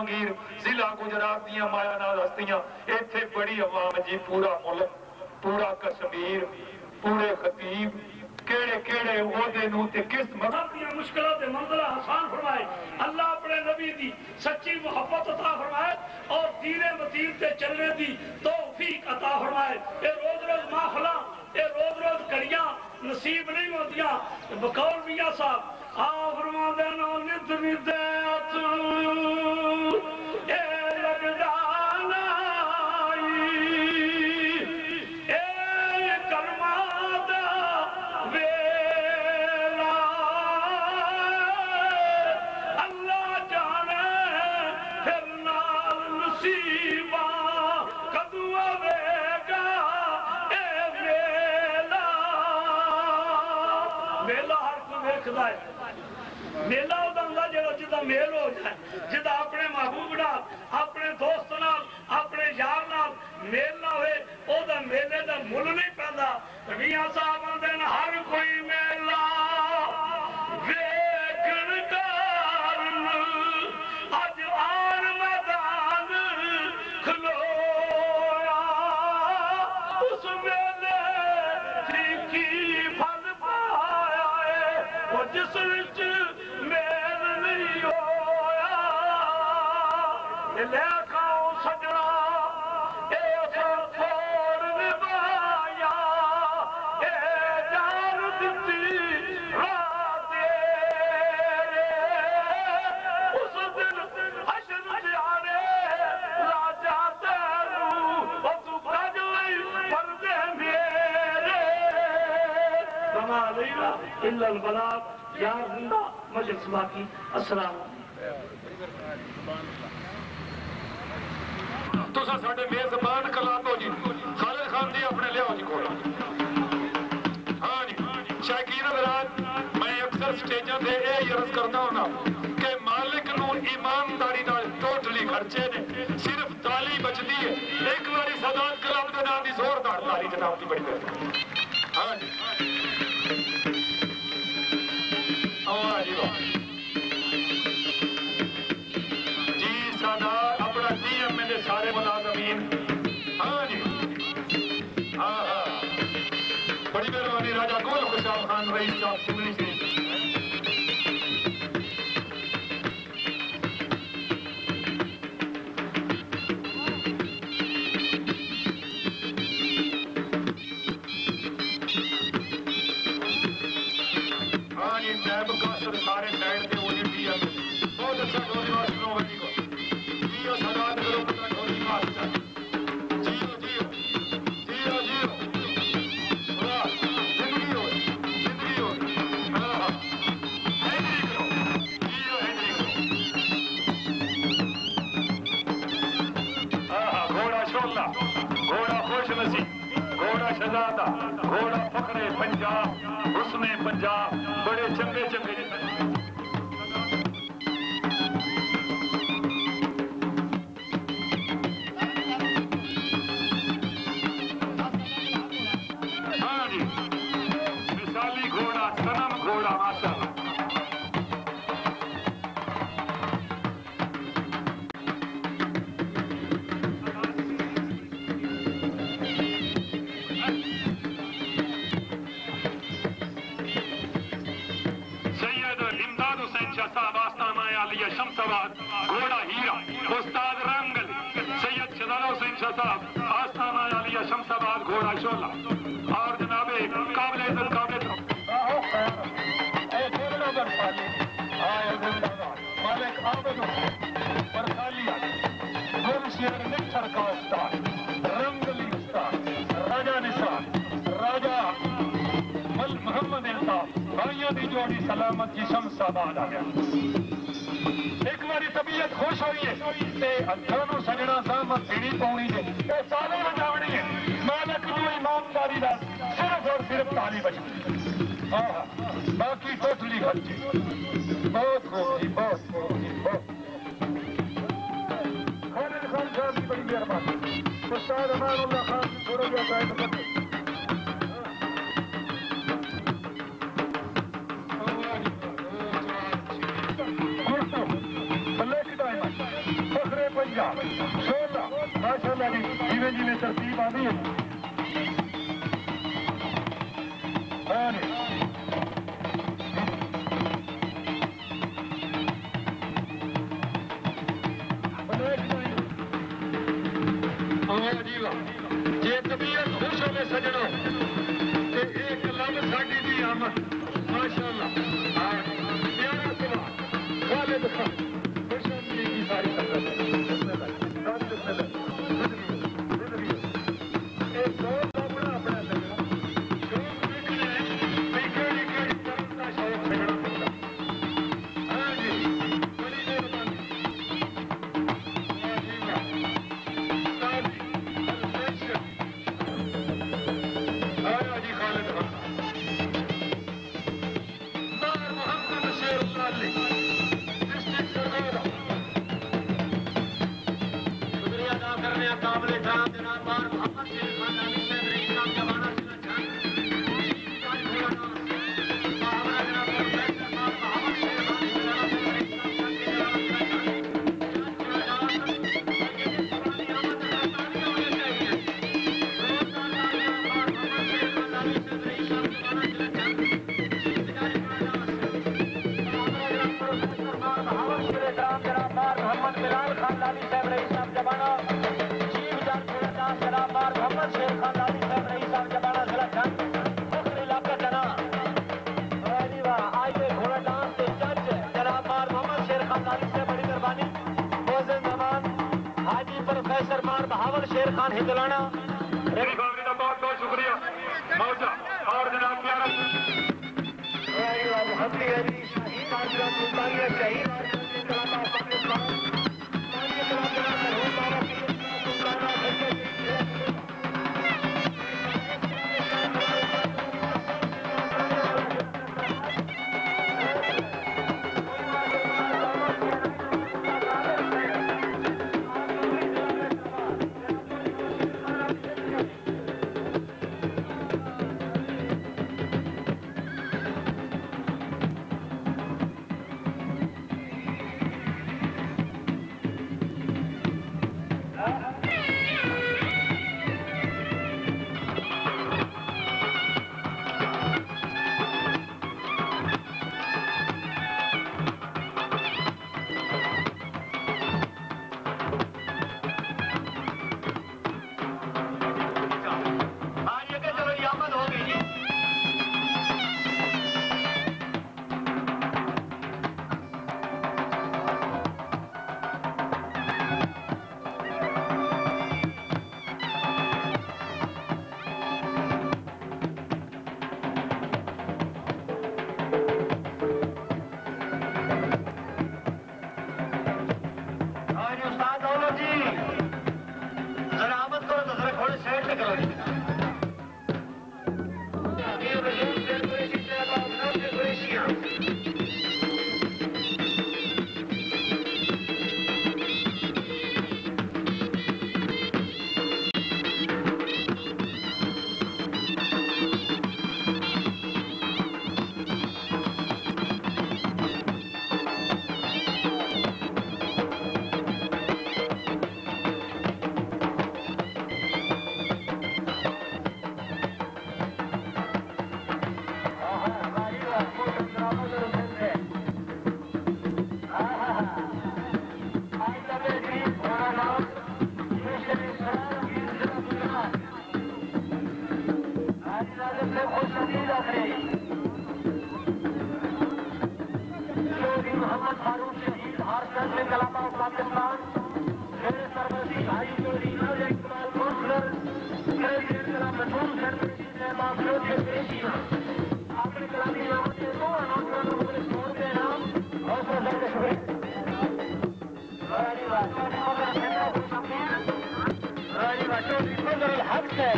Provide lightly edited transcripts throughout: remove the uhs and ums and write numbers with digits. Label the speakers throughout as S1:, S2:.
S1: ضلع گجرات دیا مایا نال ہستیاں ایتھے بڑی عوام جی، پورا ملک، پورا کشمیر، پورے خطیب کیڑے کیڑے عہدے نو تے کس مذہب دیا مشکلات منزلہ آسان فرمائے۔ اللہ اپنے نبی دی سچی محبت عطا فرمائے اور دین متین تے چلنے دی توفیق عطا فرمائے۔ اے روز روز محفلاں، اے روز روز کڑیاں نصیب نہیں ہوندیاں۔ بقول میاں صاحب آ فرما دینا نت ندیت اے لگدان اے کرماد ویلا اللہ جانے پھر نال نصیبہ کدو آوے گا اے ویلا۔ ویلا ہر کو دیکھتا ہے، میلہ ہوتا جڑا جدا میل ہو جائے، جدا اپنے محبوب نال، اپنے دوست نال، اپنے یار نال میل نہ ہوئے، او دا میلے دا مل نہیں پیندا۔ میاں صاحب آندے نے ہر کوئی میلہ ویکھن کارن اج آن میدان کھلویا، اس میلے کی پھل پایا ہے وہ جس وچ لے کھاؤ سجنا اے فور نبایا اے جان دتی رات اس دن حشر جانے راجا تیرو اور تو کج لئی پردے میرے وما علینا الا البلاغ۔ یا زندہ مجلس باقی۔ السلام تو ساڑھے میزبان کلاتو جی خالد خان جی اپنے لے آؤ جی کھولا۔ ہاں جی شائقین حضرات، میں اکثر سٹیجوں سے یہ عرض کرتا ہوں کہ مالک نو ایمانداری نال ٹوٹلی خرچے نے، صرف تالی بچتی ہے۔ ایک باری سادات کلاب دے نام دی زوردار تالی جناب دی بڑی بہتر۔ ہاں جی آواں جی واہ جی سادات اپنا ٹی ایم میں سارے ملازمین۔ ہاں جی ہاں ہاں بڑی مہربانی راجہ گول خوشحال خان رئیس صاحب شمری سے۔ ہاں جی نیب قاصر سارے سائڈ پہ وہ ڈی ایم بہت اچھا ڈھولی واسطوں والی کو جیو سادات کرو پتہ ڈھولی واسطہ جیو جیو جیو جیو واہ زندگی ہو زندگی ہو ہاں ہاں ہینڈری کرو جیو ہینڈری کرو ہاں ہاں گھوڑا شولہ گھوڑا خوش نصیب گھوڑا شہزادہ گھوڑا فخر پنجاب حسن پنجاب بڑے چنگے چنگے ہاں جی مثالی گھوڑا صنم گھوڑا ماشاءاللہ۔ شمس آباد گھوڑا ہیرا استاد رنگل سید شہزادہ حسین شاہ صاحب آستانہ عالیہ شمس آباد گھوڑا شولہ اور جناب قابل عزت قابل مالک عابد برخالیہ گلشیر نٹھر کا استاد رنگلی استاد راجہ نثار راجہ محمد الطاف بھائیوں دی جوڑی سلامت جی شمس آباد آ گیا۔ ایک باری طبیعت خوش ہوئی ہے تے دونوں سجنا سامت سیڑھی پاؤنی ہے اے سالے بجاونی ہے مالک نو ایمانداری دا صرف اور صرف تالی بچی ہاں باقی ٹوٹلی خرچی۔ بہت خوب جی بہت خوب جی بہت خالد خان صاحب کی بڑی مہربانی استاد امان اللہ خان چھوڑو گیا صاحب فتح Black Diamond. 16 ماشاءاللہ جی جیویں جیویں ترتیب آتی ہے جی طبیعت خوش ہوے سجنوں ایک لب ساڈی دی آمد ماشاءاللہ پیارا سوا خالد خان خوشم کی ساری ہندلانا بہت بہت شکریہ موجہ اور جناب پیارا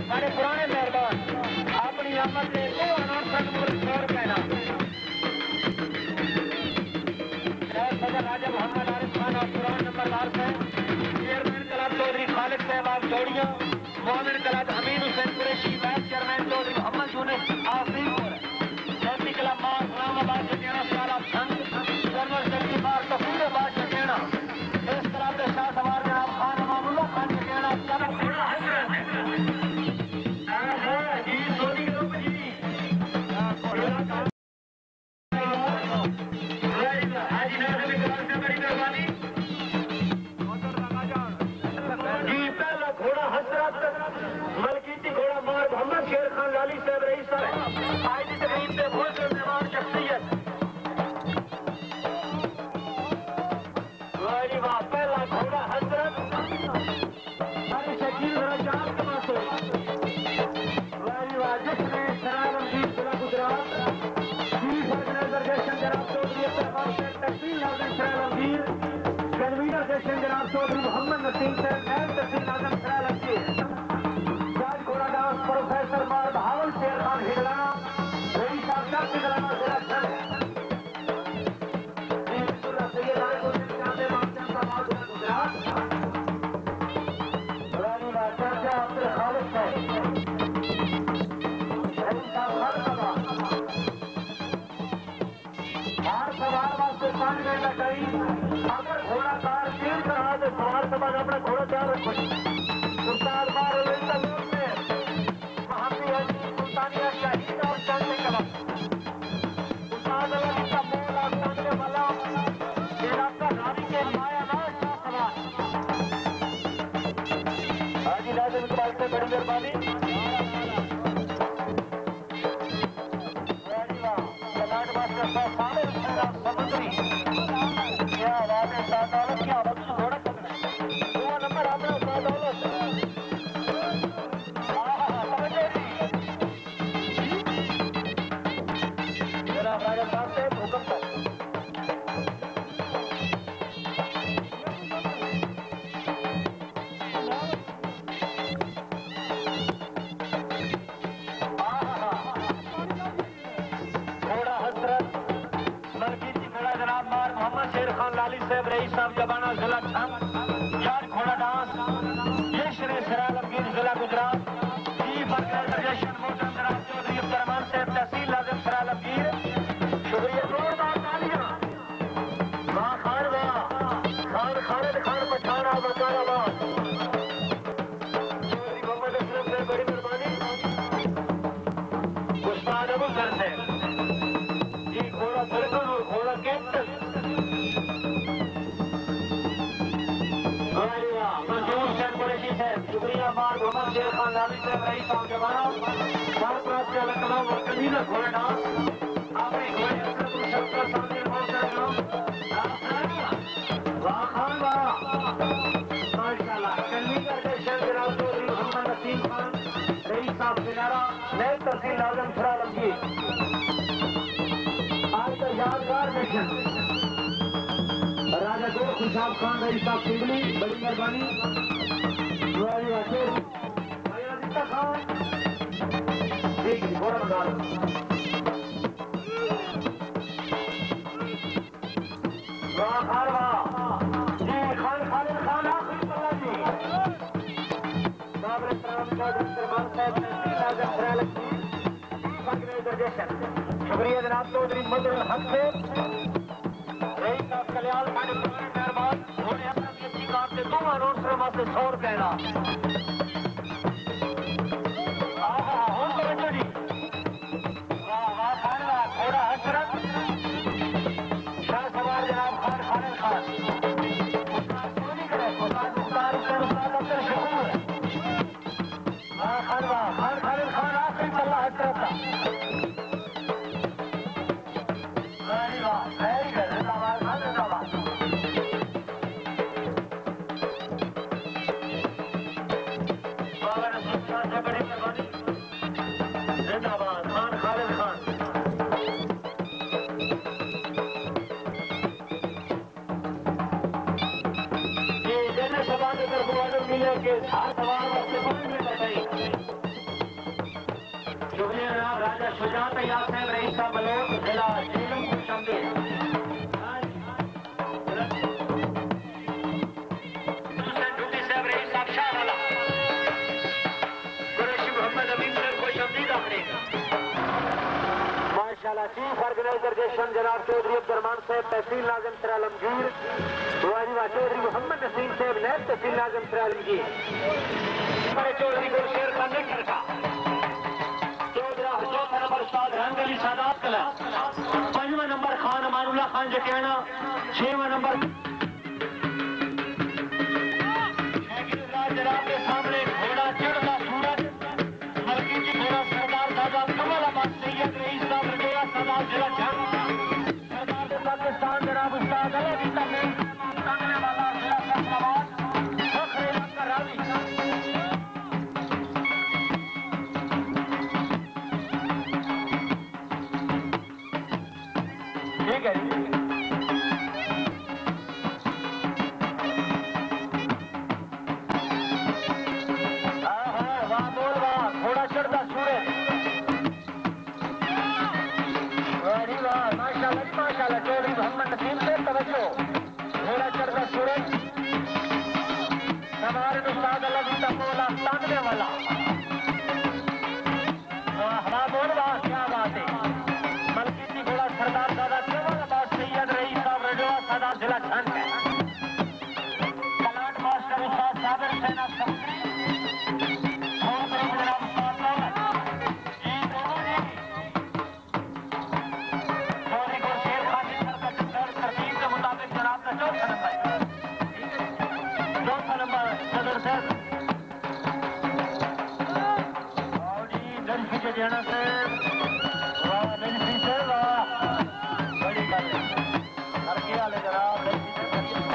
S1: بڑے پرانے مہربان اپنی آمد سے راجا محمد عارف خان اور قرآن نمبر لال سے چیئرمین کلب چودھری خالد صاحب جوڑیاں مومن کلب امین حسین قریشی وائس چیئرمین چودھری محمد یونس آفریقہ سیفٹی کلب مار اسلام آباد شکینا سالہ سنگ جنرل سیکٹری مار تفیر آباد شکینا اس طرح کے شاہ سوار جناب
S2: لالی صاحب رئیس صاحب آج کی تقریب سے بہت سے مہمان شخصیت واہ پہلا گھوڑا حضرت ہمارے شکیل رجال کے پاس واہ جس نے شراب رنجیت ضلع گجرات چیف آرگنائزر جناب چودھری افتخار سے تحصیل ناظم شرائل عالمگیر کنوینر سیشن جناب چودھری محمد نسیم سے نیب تحصیل ناظم شرائل عالمگیر جاج گھوڑا ڈانس پروفیسر مار بہاول شیر خان ہجلانا رئیس صاحب شخص دلانا ضلع شرح سید علی کو جاتے مانچن کا مال ضلع گجرات رانی لا چرچا عبد الخالق ہے رئیس صاحب ہر سبا ہر سوار واسطے 5 منٹ کا ٹائم اگر گھوڑا کار تیر کرا تو سوار سبا نے اپنا گھوڑا تیار رکھو استاد مار للتا نور میں محمدی حجی سلطانیہ شہید اور چاندے کلم استاد اللہ کا مولا چاندے والا یہ رابطہ ناری کے مایا ناز سوار حاجی ناظم اقبال سے بڑی مہربانی کلاٹ ماسٹر صاحب سامنے خیرات سمندری کیا بات ہے استاد دولت کیا وقت گھوڑا کرنا ہے 2 نمبر اپنا استاد دولت جناب راجہ صاحب سے حکم تھا گھوڑا حضرت ملکی جی گھوڑا جناب مار محمد شیر خان لالی صاحب رئیس صاحب جبانہ ضلع چھنگ یار گھوڑا ڈانس یہ شرے شرائل عالمگیر ضلع گجرات چیف آرگنائزر جشن موسم جناب چودھری عبدالرحمان صاحب تحصیل ناظم شرائل عالمگیر شکریہ زوردار تالیاں واہ خان واہ خان خالد خان پٹھان آباد آباد چودھری محمد اسلم سے بڑی مہربانی استاد ابو ذر سے جی گھوڑا سرکل اور گھوڑا کیپٹن منظور صاحب قریشی صاحب شکریہ مار محمد شیر خان لالی صاحب رئیس صاحب جبانہ سرپرست کے الکلام اور کنوینر گھوڑا ڈانس آپری گھوڑے حضرت الشفقہ سامنے واہ خان واہ ماشاءاللہ کنوینر کے شہر جناب چودھری محمد نسیم خان رئیس صاحب کنارہ نیب تحصیل ناظم شرائل عالمگیر آج کا یادگار مشن راجہ گور خوشاب خان رئیس صاحب سنگلی بڑی مہربانی والی واچر ایازیتا خان ٹھیک ہے گھوڑا بتا واہ خان واہ جی خان خالد خان آخری پلہ جی صاحب احترام چودھری سرمان صاحب تحصیل ناظم شرائل عالمگیر چیف آرگنائزر جشن شکریہ جناب چودھری مدر الحق سے رئیس صاحب کلیال خان پرانے مہربان گھوڑے اپنا کی اچھی کام سے 2 اناؤنسر واسطے 100 روپے نا ہوں توجہ جی واہ واہ خان واہ گھوڑا حضرت شاہ سوار جناب خان خالد خان استاد چوری کرے استاد مختار حسین استاد عبد الشکور واہ خان واہ خان خالد خان آخری پلہ حضرت کا شکریہ جناب راجہ شجاعت ایاز صاحب رئیس صاحب بلوچ ضلع جہلم خوشامدید ڈوٹی صاحب رئیس صاحب شاہ والا قریشی محمد امین صاحب خوشامدید آخری ماشاءاللہ چیف آرگنائزر جشن جناب چودھری عبدالرحمان صاحب تحصیل ناظم شرائل عالمگیر واجبہ چودھری محمد نسیم صاحب نیب تحصیل ناظم شرائل عالمگیر ہمارے چودھری کو شیر کا نہیں رکھا چوتھا نمبر استاد رنگ علی سادات کلا 5واں نمبر خان امان اللہ خان جکیانا 6واں نمبر جناب کے سامنے گھوڑا چڑھتا سورج ملکی جی گھوڑا سردار ماشاءاللہ واہ بول واہ کیا بات ہے ملکی گھوڑا سردار دادا چوبل عباس سید رئیس صاحب رجوا سادہ ضلع چھنک ہے کلاٹ ماسٹر استاد صابر حسین سمندری اور کرو جناب استاد دولت جی دونوں جی چوری کو شیر خاصی ترتیب کے مطابق جناب کا چوتھا نمبر صدر صاحب اور جی دلفی کے دینا سے واہ دلفی سے واہ بڑی گل ہے ہر کے والے جناب دلفی سے کریے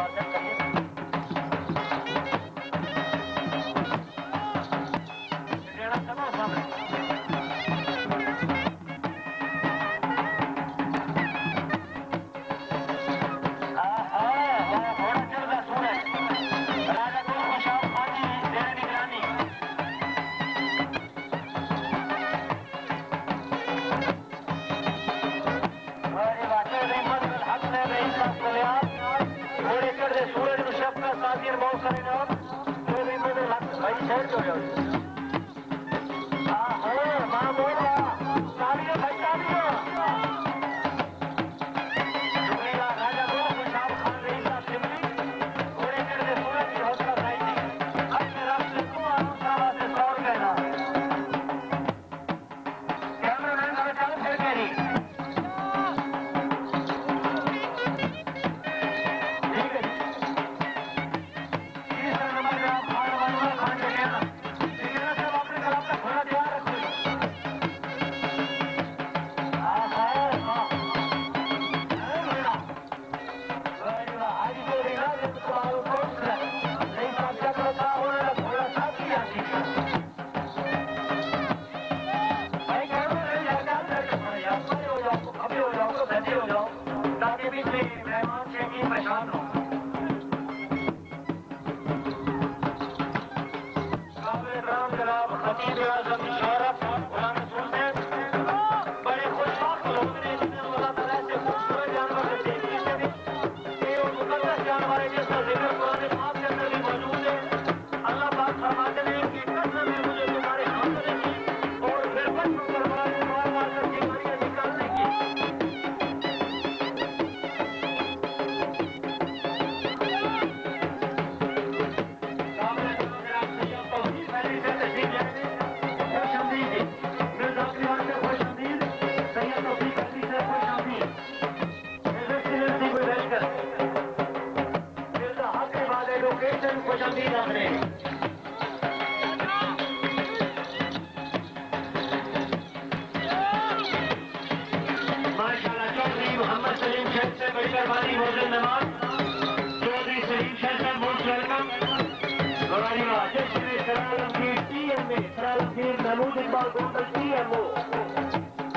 S2: مبارکت کریے دینا سب سامنے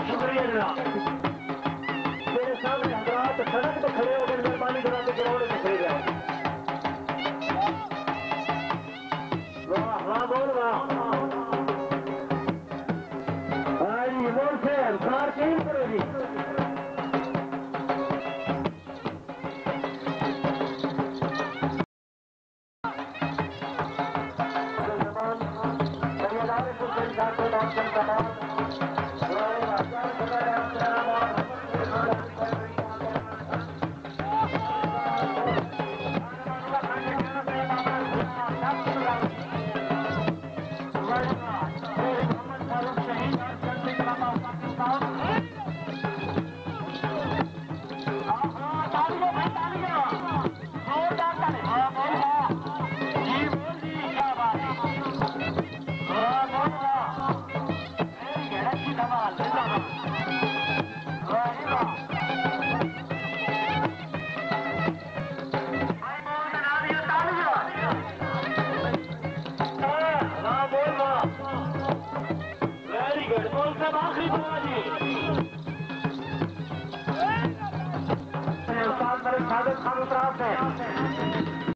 S2: شکریہ جناب میرے سامنے حضرات سڑک پہ کھڑے ہو کر مہربانی کرا کے گراؤنڈ میں کھڑے گئے واہ واہ بول واہ جی بول سے انسار کہیں کرو جی خان اطراف ہے